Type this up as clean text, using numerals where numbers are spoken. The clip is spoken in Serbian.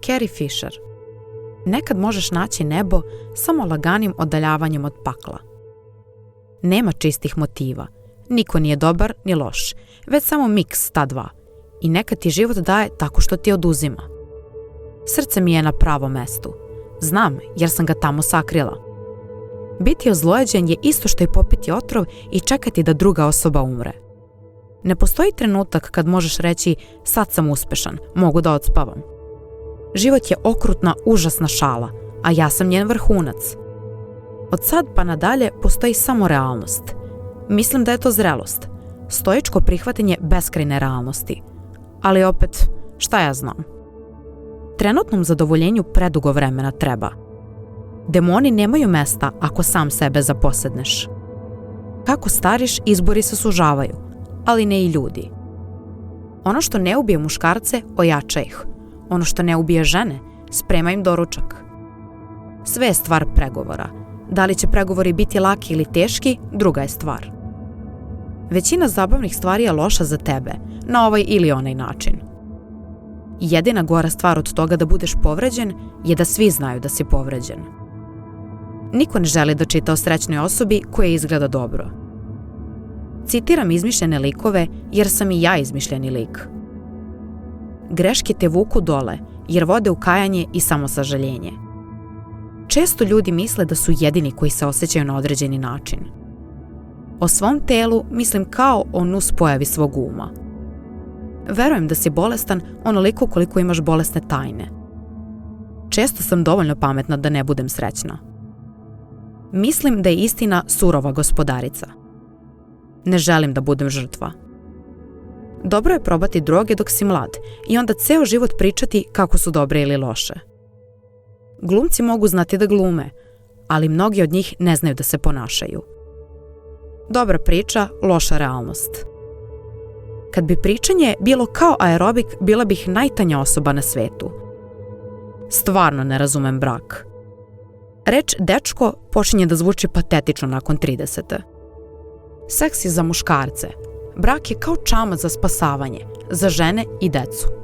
Carrie Fisher. Nekad možeš naći nebo samo laganim oddaljavanjem od pakla. Nema čistih motiva. Niko nije dobar ni loš, već samo miks ta dva. I nekad ti život daje tako što ti oduzima. Srce mi je na pravom mestu. Znam, jer sam ga tamo sakrila. Biti ozlojeđen je isto što i popiti otrov i čekati da druga osoba umre. Ne postoji trenutak kad možeš reći sad sam uspešan, mogu da odspavam. Život je okrutna, užasna šala, a ja sam njen vrhunac. Od sad pa nadalje postoji samo realnost. Mislim da je to zrelost, stoičko prihvatanje beskrajne realnosti. Ali opet, šta ja znam? Trenutnom zadovoljenju predugo vremena treba. Demoni nemaju mesta ako sam sebe zaposedneš. Kako stariš, izbori se sužavaju, ali ne i ljudi. Ono što ne ubije muškarce, ojača ih. Ono što ne ubije žene, sprema im doručak. Sve je stvar pregovora. Da li će pregovori biti laki ili teški, druga je stvar. Većina zabavnih stvari je loša za tebe, na ovaj ili onaj način. Jedina gora stvar od toga da budeš povređen je da svi znaju da si povređen. Niko ne želi da čita o srećnoj osobi koja izgleda dobro. Citiram izmišljene likove jer sam i ja izmišljeni lik. Greške te vuku dole jer vode u kajanje i samosažaljenje. Često ljudi misle da su jedini koji se osjećaju na određeni način. O svom telu mislim kao o nuspojavi svog uma. Verujem da si bolestan onoliko koliko imaš bolesne tajne. Često sam dovoljno pametna da ne budem srećna. Mislim da je istina surova gospodarica. Ne želim da budem žrtva. Dobro je probati droge dok si mlad i onda ceo život pričati kako su dobre ili loše. Glumci mogu znati da glume, ali mnogi od njih ne znaju da se ponašaju. Dobra priča, loša realnost. Kad bi pričanje bilo kao aerobik, bila bih najtanja osoba na svetu. Stvarno ne razumem brak. Reč dečko počinje da zvuči patetično nakon 30. Seks je za muškarce. Brak je kao čamac za spasavanje, za žene i decu.